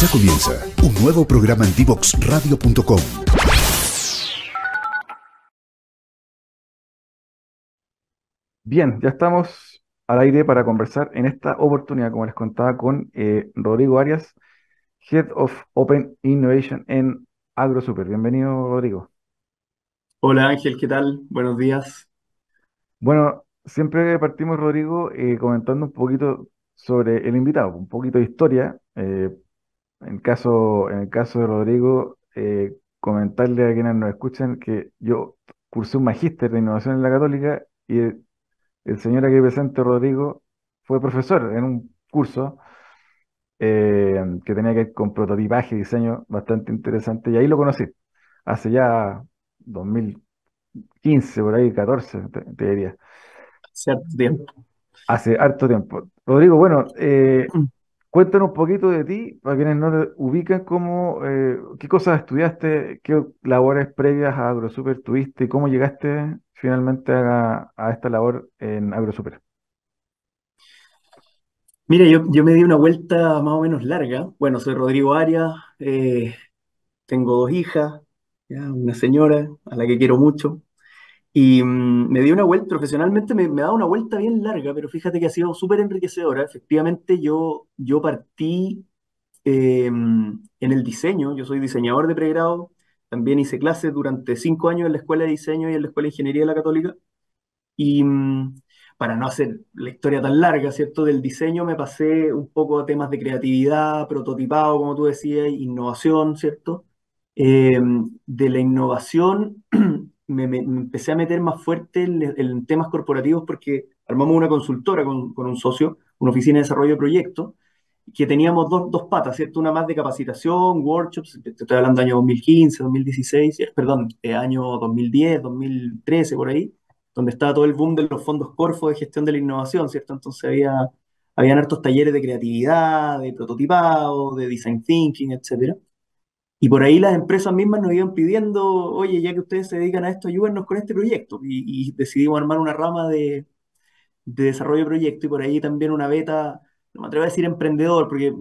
Ya comienza un nuevo programa en divoxradio.com. Bien, ya estamos al aire para conversar en esta oportunidad, como les contaba, con Rodrigo Arias, Head of Open Innovation en AgroSuper. Bienvenido, Rodrigo. Hola Ángel, ¿qué tal? Buenos días. Bueno, siempre partimos, Rodrigo, comentando un poquito sobre el invitado, un poquito de historia. En el caso de Rodrigo, comentarle a quienes nos escuchan que yo cursé un magíster de innovación en la Católica y el señor aquí presente, Rodrigo, fue profesor en un curso que tenía que ver con prototipaje y diseño bastante interesante, y ahí lo conocí, hace ya 2015, por ahí, 14, te diría, Cierto tiempo. hace harto tiempo. Rodrigo, bueno, cuéntanos un poquito de ti, para quienes no te ubican, qué cosas estudiaste, qué labores previas a AgroSuper tuviste y cómo llegaste finalmente a esta labor en AgroSuper. Mira, yo me di una vuelta más o menos larga. Bueno, soy Rodrigo Arias, tengo dos hijas, ya, una señora a la que quiero mucho. Y me di una vuelta, profesionalmente me ha dado una vuelta bien larga, pero fíjate que ha sido súper enriquecedora. Efectivamente, yo partí en el diseño, yo soy diseñador de pregrado, también hice clases durante 5 años en la Escuela de Diseño y en la Escuela de Ingeniería de la Católica. Y para no hacer la historia tan larga, ¿cierto? Del diseño me pasé un poco a temas de creatividad, prototipado, como tú decías, innovación, ¿cierto? De la innovación me empecé a meter más fuerte en temas corporativos porque armamos una consultora con un socio, una oficina de desarrollo de proyectos, que teníamos dos patas, ¿cierto? Una más de capacitación, workshops, te estoy hablando año 2015, 2016, perdón, año 2010, 2013, por ahí, donde estaba todo el boom de los fondos Corfo de gestión de la innovación, ¿cierto? Entonces habían hartos talleres de creatividad, de prototipado, de design thinking, etcétera. Y por ahí las empresas mismas nos iban pidiendo, oye, ya que ustedes se dedican a esto, ayúdennos con este proyecto. Y decidimos armar una rama de desarrollo de proyecto y por ahí también una beta, no me atrevo a decir emprendedor, porque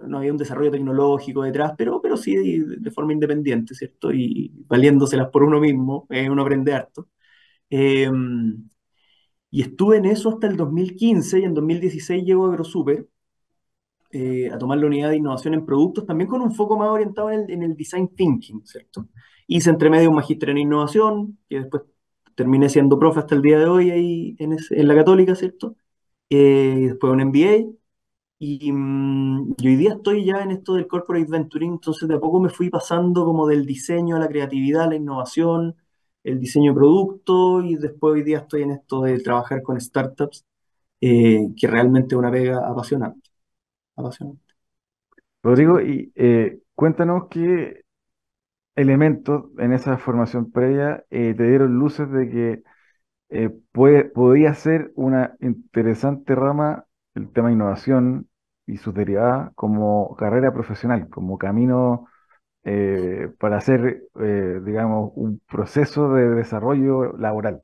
no había un desarrollo tecnológico detrás, pero sí de forma independiente, ¿cierto? Y valiéndoselas por uno mismo, uno aprende harto. Eh, y estuve en eso hasta el 2015 y en 2016 llego a AgroSuper a tomar la unidad de innovación en productos, también con un foco más orientado en el design thinking, ¿cierto? Hice entre medio un magíster en innovación, que después terminé siendo profe hasta el día de hoy ahí en la Católica, ¿cierto? Y después un MBA, y hoy día estoy ya en esto del corporate venturing, entonces de a poco me fui pasando como del diseño a la creatividad, a la innovación, el diseño de producto, y después hoy día estoy en esto de trabajar con startups, que realmente es una pega apasionante, apasionante. Rodrigo, Sí. y cuéntanos qué elementos en esa formación previa te dieron luces de que podía ser una interesante rama el tema de innovación y sus derivadas como carrera profesional, como camino para hacer, digamos, un proceso de desarrollo laboral.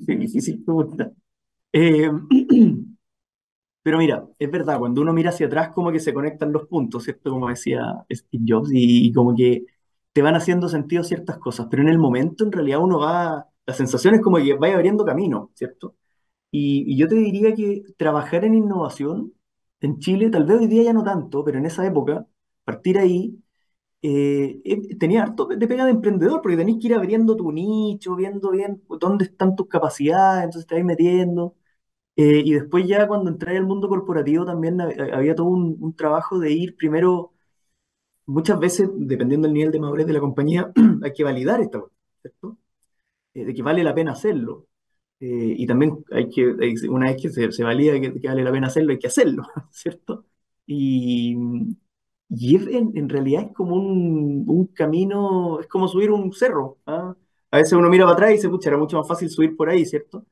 Sí, difícil pregunta. Eh, pero mira, es verdad, cuando uno mira hacia atrás como que se conectan los puntos, ¿cierto? Como decía Steve Jobs, y como que te van haciendo sentido ciertas cosas, pero en el momento en realidad uno va, la sensación es como que vaya abriendo camino, ¿cierto? Y yo te diría que trabajar en innovación en Chile, tal vez hoy día ya no tanto, pero en esa época, partir ahí, tenía harto de pega de emprendedor, porque tenés que ir abriendo tu nicho, viendo bien dónde están tus capacidades, entonces te vas metiendo. Y después ya cuando entré al mundo corporativo también había todo un trabajo de ir primero, muchas veces, dependiendo del nivel de madurez de la compañía, hay que validar esta cuestión, ¿cierto? De que vale la pena hacerlo. Y también una vez que se valida que vale la pena hacerlo, hay que hacerlo, ¿cierto? Y, en realidad es como un camino, es como subir un cerro, ¿ah? A veces uno mira para atrás y se pucha, era mucho más fácil subir por ahí, ¿cierto?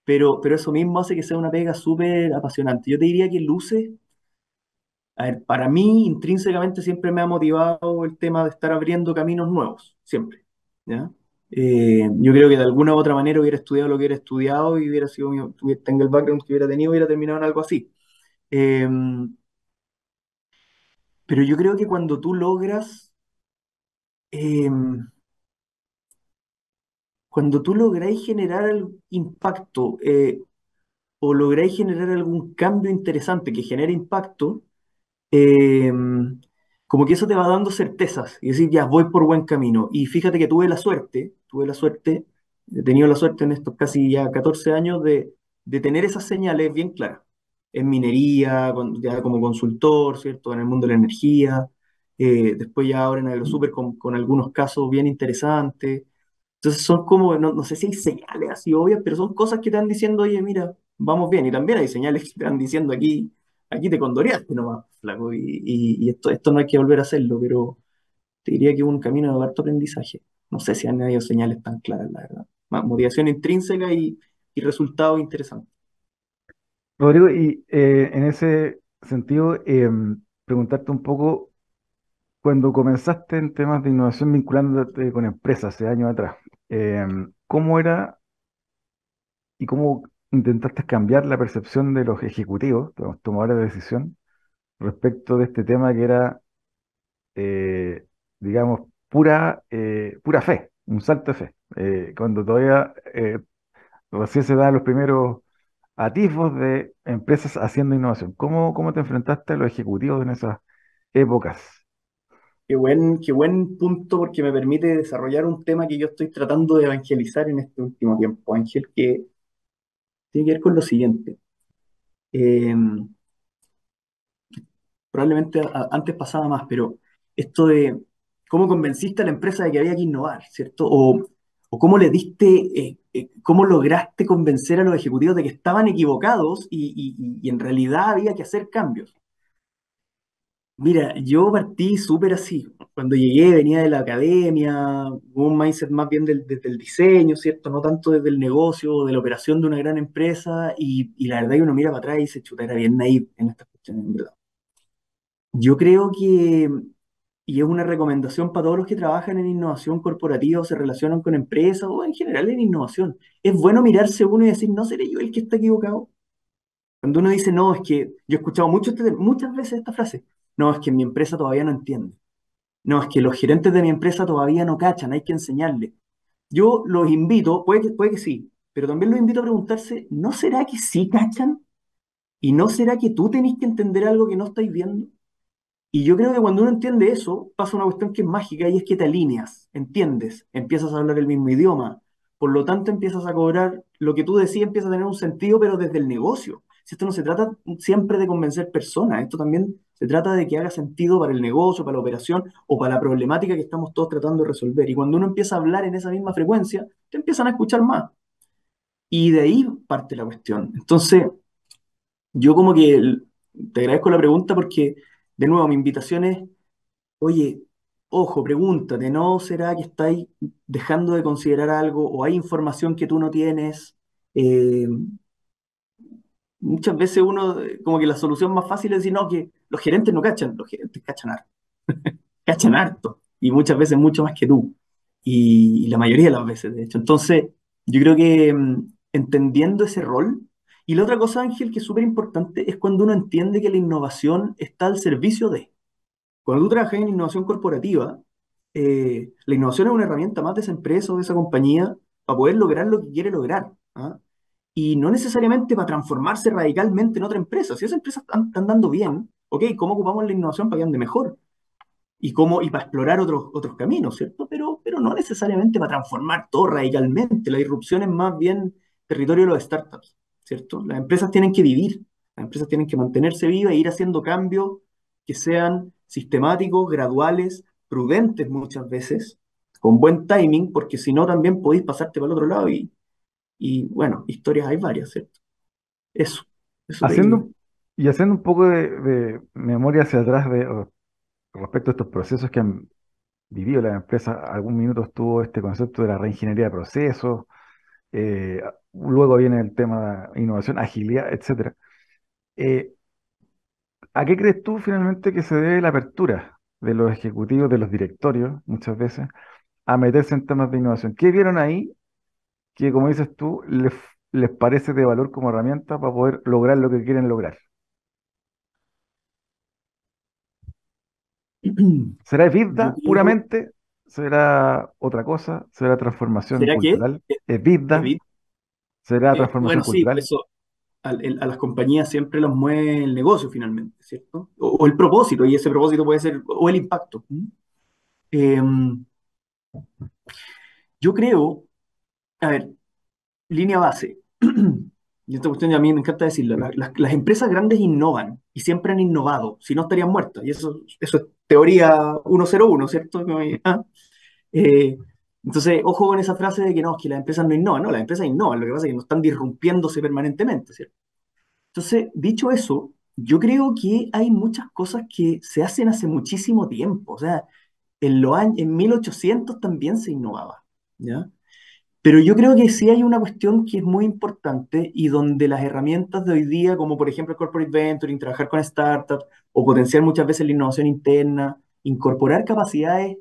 Pero eso mismo hace que sea una pega súper apasionante. Yo te diría que luces, a ver, para mí intrínsecamente siempre me ha motivado el tema de estar abriendo caminos nuevos, siempre, ¿ya? Yo creo que de alguna u otra manera hubiera estudiado lo que hubiera estudiado y hubiera sido, tenga el background que hubiera tenido, hubiera terminado en algo así. Em, pero yo creo que em, cuando tú lográis generar impacto, o lográis generar algún cambio interesante que genere impacto, eh, como que eso te va dando certezas y decir, ya, voy por buen camino. Y fíjate que he tenido la suerte en estos casi ya 14 años de tener esas señales bien claras. En minería, ya como consultor, ¿cierto? En el mundo de la energía, después ya ahora en AgroSuper con algunos casos bien interesantes. Entonces son como, no sé si hay señales así obvias, pero son cosas que te van diciendo, oye, mira, vamos bien. Y también hay señales que te van diciendo aquí te condoreaste nomás, flaco, y esto no hay que volver a hacerlo, pero te diría que es un camino de harto aprendizaje. No sé si han habido señales tan claras, la verdad. Motivación intrínseca y resultados interesantes. Rodrigo, y en ese sentido, preguntarte un poco, cuando comenzaste en temas de innovación vinculándote con empresas hace años atrás, ¿cómo era y cómo intentaste cambiar la percepción de los ejecutivos, de los tomadores de decisión, respecto de este tema que era, eh, digamos, pura fe, un salto de fe? Cuando todavía recién se dan los primeros atisbos de empresas haciendo innovación. ¿Cómo te enfrentaste a los ejecutivos en esas épocas? Qué buen punto porque me permite desarrollar un tema que yo estoy tratando de evangelizar en este último tiempo, Ángel, que tiene que ver con lo siguiente. Eh, Probablemente antes pasaba más, pero esto de cómo convenciste a la empresa de que había que innovar, ¿cierto? O cómo le diste, cómo lograste convencer a los ejecutivos de que estaban equivocados y en realidad había que hacer cambios. Mira, yo partí súper así. Cuando llegué venía de la academia, un mindset más bien desde el diseño, ¿cierto? No tanto desde el negocio o de la operación de una gran empresa. Y la verdad que uno mira para atrás y dice, chuta, era bien naive en estas cuestiones, en verdad. Yo creo que, y es una recomendación para todos los que trabajan en innovación corporativa o se relacionan con empresas o en general en innovación, es bueno mirarse uno y decir, ¿no seré yo el que está equivocado? Cuando uno dice, no, es que yo he escuchado muchas veces esta frase, no, es que mi empresa todavía no entiende, no, es que los gerentes de mi empresa todavía no cachan, hay que enseñarles. Yo los invito, puede que sí, pero también los invito a preguntarse, ¿no será que sí cachan? ¿Y no será que tú tenés que entender algo que no estáis viendo? Y yo creo que cuando uno entiende eso, pasa una cuestión que es mágica y es que te alineas, entiendes, empiezas a hablar el mismo idioma, por lo tanto empiezas a cobrar, lo que tú decías empieza a tener un sentido, pero desde el negocio. Si esto no se trata siempre de convencer personas, esto también se trata de que haga sentido para el negocio, para la operación o para la problemática que estamos todos tratando de resolver. Y cuando uno empieza a hablar en esa misma frecuencia, te empiezan a escuchar más. Y de ahí parte la cuestión. Entonces, yo como que te agradezco la pregunta porque, de nuevo, mi invitación es oye, ojo, pregúntate, ¿no será que estáis dejando de considerar algo o hay información que tú no tienes? Eh, Muchas veces uno, como que la solución más fácil es decir, no, que los gerentes no cachan, los gerentes cachan harto, y muchas veces mucho más que tú, y la mayoría de las veces, de hecho. Entonces, yo creo que entendiendo ese rol, y la otra cosa, Ángel, que es súper importante, es cuando uno entiende que la innovación está al servicio de. Cuando tú trabajas en innovación corporativa, la innovación es una herramienta más de esa empresa o de esa compañía para poder lograr lo que quiere lograr. ¿Ah? Y no necesariamente para transformarse radicalmente en otra empresa. Si esa empresa está andando bien, ok, ¿cómo ocupamos la innovación para que ande mejor? Y para explorar otros caminos, ¿cierto? Pero no necesariamente para transformar todo radicalmente. La disrupción es más bien territorio de los startups, ¿cierto? Las empresas tienen que vivir, las empresas tienen que mantenerse vivas e ir haciendo cambios que sean sistemáticos, graduales, prudentes muchas veces, con buen timing, porque si no también podéis pasarte para el otro lado y bueno, historias hay varias, ¿cierto? Eso, eso te diría. Haciendo, y haciendo un poco de memoria hacia atrás respecto a estos procesos que han vivido las empresas, algún minuto estuvo este concepto de la reingeniería de procesos, luego viene el tema de innovación, agilidad, etcétera. Eh, ¿A qué crees tú finalmente que se debe la apertura de los ejecutivos, de los directorios, muchas veces, a meterse en temas de innovación? ¿Qué vieron ahí que, como dices tú, les parece de valor como herramienta para poder lograr lo que quieren lograr? ¿Será Yo EBITDA creo, puramente? ¿Será otra cosa? ¿Será transformación ¿será que cultural? ¿EBITDA? Evit? ¿Será transformación Bueno, sí, cultural? eso a las compañías siempre los mueve el negocio finalmente, ¿cierto? O el propósito, y ese propósito puede ser, o el impacto. Eh, yo creo, a ver, línea base. Y esta cuestión a mí me encanta decirlo. Las empresas grandes innovan y siempre han innovado, si no estarían muertas. Y eso es teoría 101, ¿cierto? Eh, entonces, ojo con esa frase de que no, es que las empresas no innovan. No, las empresas innovan. Lo que pasa es que no están disrumpiéndose permanentemente, ¿cierto? Entonces, dicho eso, yo creo que hay muchas cosas que se hacen hace muchísimo tiempo. O sea, en 1800 también se innovaba, ¿ya? Pero yo creo que sí hay una cuestión que es muy importante y donde las herramientas de hoy día, como por ejemplo el corporate venturing, trabajar con startups o potenciar muchas veces la innovación interna, incorporar capacidades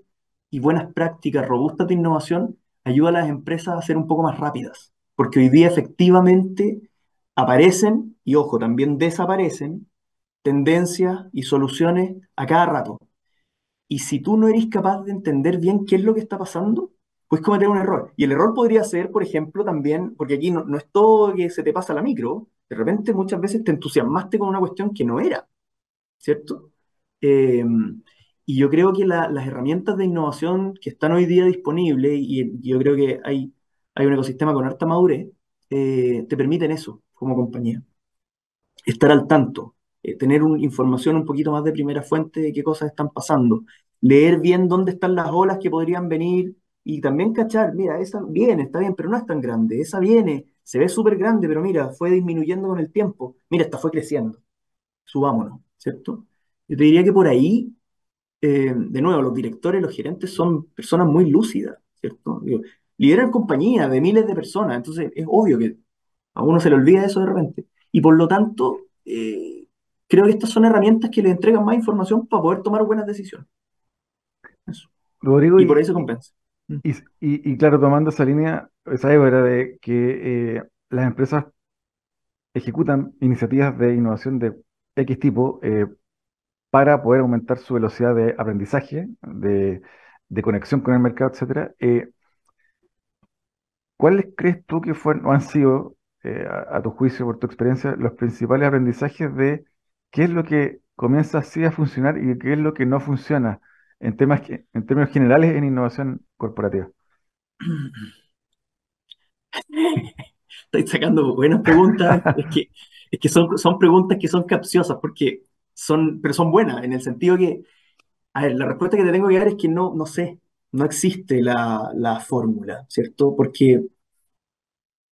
y buenas prácticas robustas de innovación, ayuda a las empresas a ser un poco más rápidas. Porque hoy día efectivamente aparecen, y ojo, también desaparecen, tendencias y soluciones a cada rato. Y si tú no eres capaz de entender bien qué es lo que está pasando, puedes cometer un error. Y el error podría ser, por ejemplo, también, porque aquí no es todo que se te pasa la micro, de repente muchas veces te entusiasmaste con una cuestión que no era, ¿cierto? Eh, y yo creo que las herramientas de innovación que están hoy día disponibles, y yo creo que hay un ecosistema con harta madurez, te permiten eso como compañía, estar al tanto, tener información un poquito más de primera fuente de qué cosas están pasando, leer bien dónde están las olas que podrían venir y también cachar, mira, esa viene, está bien, pero no es tan grande, esa viene, se ve súper grande, pero mira, fue disminuyendo con el tiempo, mira, esta fue creciendo, subámonos, ¿cierto? Yo te diría que por ahí, de nuevo, los directores, los gerentes son personas muy lúcidas, ¿cierto? Digo, lideran compañías de miles de personas, entonces es obvio que a uno se le olvida eso de repente. Y por lo tanto, creo que estas son herramientas que le entregan más información para poder tomar buenas decisiones. Eso. Rodrigo, Y por ahí se compensa. Mm. y claro, tomando esa línea, esa era de que las empresas ejecutan iniciativas de innovación de X tipo para poder aumentar su velocidad de aprendizaje, de conexión con el mercado, etcétera. ¿Cuáles crees tú que fueron o han sido, a tu juicio, por tu experiencia, los principales aprendizajes de qué es lo que comienza así a funcionar y qué es lo que no funciona en términos generales en innovación corporativa? Estáis sacando buenas preguntas. Es que son preguntas que son capciosas porque pero son buenas en el sentido que, a ver, la respuesta que te tengo que dar es que no sé, no existe la fórmula, ¿cierto? Porque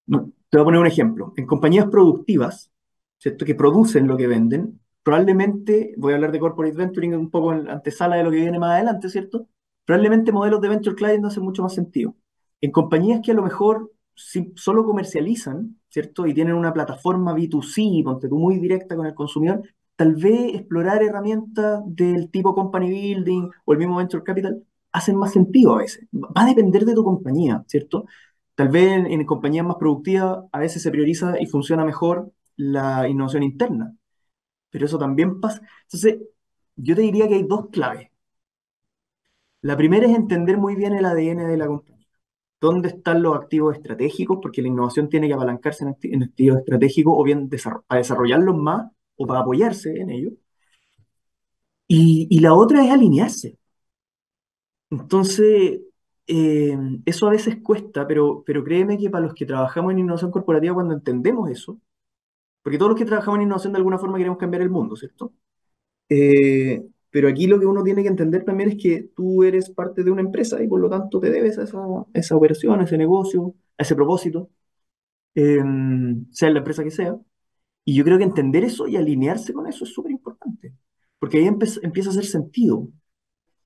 te voy a poner un ejemplo. En compañías productivas, ¿cierto? Que producen lo que venden, probablemente, voy a hablar de corporate venturing un poco en la antesala de lo que viene más adelante, ¿cierto? Probablemente modelos de venture client no hacen mucho más sentido. En compañías que a lo mejor solo comercializan, ¿cierto? Y tienen una plataforma B2C, ponte tú, muy directa con el consumidor, tal vez explorar herramientas del tipo company building o el mismo venture capital hacen más sentido a veces. Va a depender de tu compañía, ¿cierto? Tal vez en compañías más productivas a veces se prioriza y funciona mejor la innovación interna, pero eso también pasa. Entonces, yo te diría que hay dos claves. La primera es entender muy bien el ADN de la compañía. ¿Dónde están los activos estratégicos? Porque la innovación tiene que apalancarse en activos estratégicos o bien para desarrollarlos más o para apoyarse en ellos. Y la otra es alinearse. Entonces, eso a veces cuesta, pero créeme que para los que trabajamos en innovación corporativa, cuando entendemos eso, porque todos los que trabajamos en innovación de alguna forma queremos cambiar el mundo, ¿cierto? Pero aquí lo que uno tiene que entender también es que tú eres parte de una empresa y por lo tanto te debes a esa operación, a ese negocio, a ese propósito, eh, sea la empresa que sea. Y yo creo que entender eso y alinearse con eso es súper importante, porque ahí empieza a hacer sentido.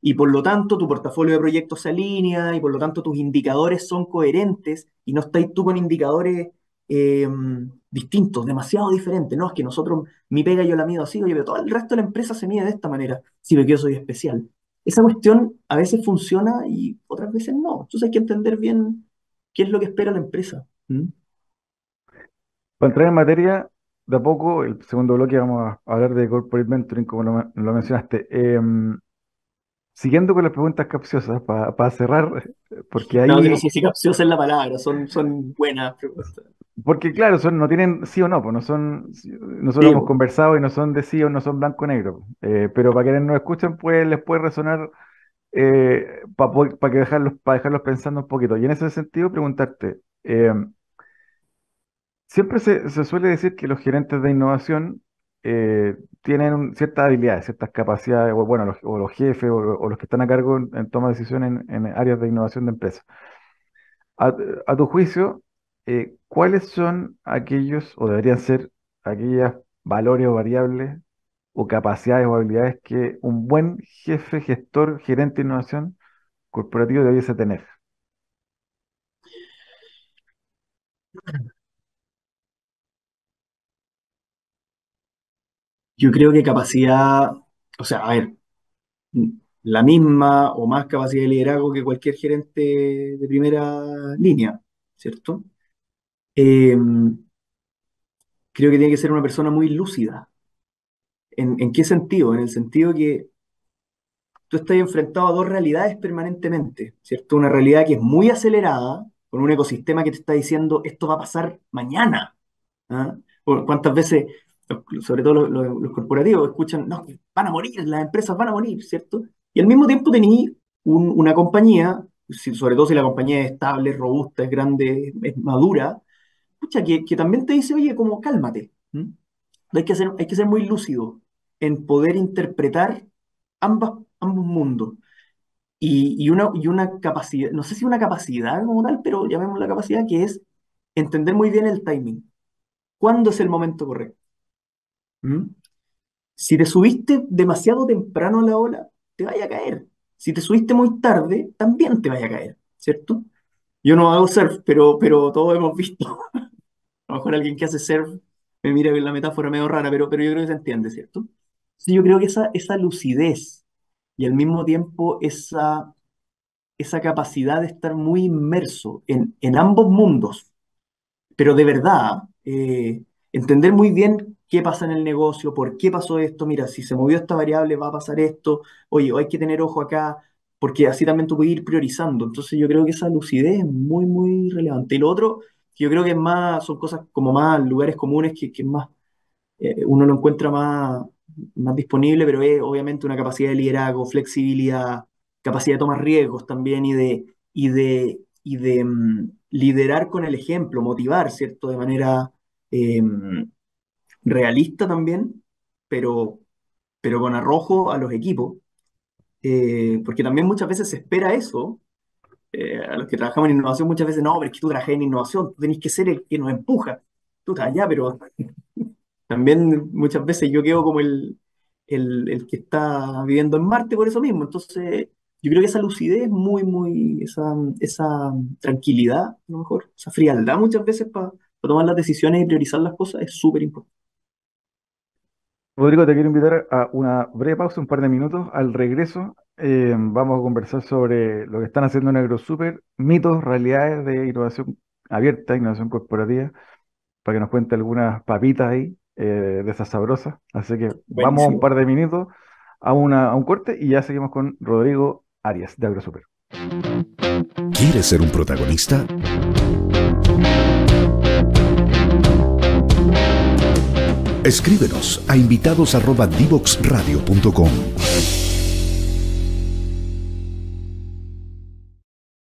Y por lo tanto tu portafolio de proyectos se alinea y por lo tanto tus indicadores son coherentes y no estás tú con indicadores eh, distintos, demasiado diferentes. No, es que nosotros, mi pega yo la mido así, oye, pero todo el resto de la empresa se mide de esta manera. Sí, porque yo soy especial. Esa cuestión a veces funciona y otras veces no. Entonces hay que entender bien qué es lo que espera la empresa. ¿Mm? Para entrar en materia, de a poco, el segundo bloque vamos a hablar de corporate mentoring, como lo mencionaste. siguiendo con las preguntas capciosas, para cerrar, porque No, que no ahí, sé si capciosa es la palabra, son buenas preguntas. porque claro, no tienen sí o no, pues no son, nosotros Sí, hemos po. conversado y no son de sí o no son blanco o negro, pero para quienes nos escuchan, pues les puede resonar para dejarlos pensando un poquito. Y en ese sentido, preguntarte, siempre se suele decir que los gerentes de innovación tienen ciertas habilidades, ciertas capacidades, o bueno, o los jefes o los que están a cargo en toma de decisiones en áreas de innovación de empresas. A, a tu juicio, ¿cuáles son aquellos, o deberían ser aquellas valores o variables o capacidades o habilidades que un buen jefe, gestor, gerente de innovación corporativo debiese tener? Yo creo que capacidad, o sea, a ver, la misma o más capacidad de liderazgo que cualquier gerente de primera línea, ¿cierto? Eh, Creo que tiene que ser una persona muy lúcida. En qué sentido? En el sentido que tú estás enfrentado a dos realidades permanentemente, ¿cierto? Una realidad que es muy acelerada, con un ecosistema que te está diciendo esto va a pasar mañana. ¿Ah? ¿Cuántas veces, sobre todo los corporativos, escuchan, no, que van a morir, las empresas van a morir, ¿cierto? Y al mismo tiempo tení una compañía, sobre todo si la compañía es estable, es robusta, es grande, es madura, pucha, que también te dice, oye, como cálmate. ¿Mm? Hay que ser muy lúcido en poder interpretar ambos mundos. Y una capacidad, no sé si una capacidad como tal, pero llamémosla capacidad, que es entender muy bien el timing. ¿Cuándo es el momento correcto? ¿Mm? Si te subiste demasiado temprano a la ola, te vaya a caer. Si te subiste muy tarde, también te vaya a caer, ¿cierto? Yo no hago surf, pero todos hemos visto. A lo mejor alguien que hace surf me mira con la metáfora medio rara, pero yo creo que se entiende, ¿cierto? Sí, yo creo que esa lucidez y al mismo tiempo esa capacidad de estar muy inmerso en ambos mundos, pero de verdad, entender muy bien qué pasa en el negocio, por qué pasó esto, mira, si se movió esta variable va a pasar esto, oye, hay que tener ojo acá, porque así también tú puedes ir priorizando. Entonces yo creo que esa lucidez es muy, muy relevante. Y lo otro, que yo creo que es más, son cosas como más lugares comunes que es más uno lo encuentra más disponible, pero es obviamente una capacidad de liderazgo, flexibilidad, capacidad de tomar riesgos también y de liderar con el ejemplo, motivar, ¿cierto? De manera eh, realista también, pero, pero con arrojo a los equipos, porque también muchas veces se espera eso. A los que trabajamos en innovación muchas veces, no, pero es que tú trabajas en innovación, tú tenés que ser el que nos empuja. Tú estás allá, pero también muchas veces yo quedo como el que está viviendo en Marte por eso mismo. Entonces, yo creo que esa lucidez muy, muy, esa tranquilidad, a lo mejor, esa frialdad muchas veces para tomar las decisiones y priorizar las cosas es súper importante. Rodrigo, te quiero invitar a una breve pausa, un par de minutos. Al regreso, vamos a conversar sobre lo que están haciendo en AgroSuper, mitos, realidades de innovación abierta, innovación corporativa, para que nos cuente algunas papitas ahí, de esas sabrosas. Así que vamos a un Buenísimo. par de minutos, a un corte y ya seguimos con Rodrigo Arias de AgroSuper. ¿Quieres ser un protagonista? Escríbenos a invitados@divoxradio.com.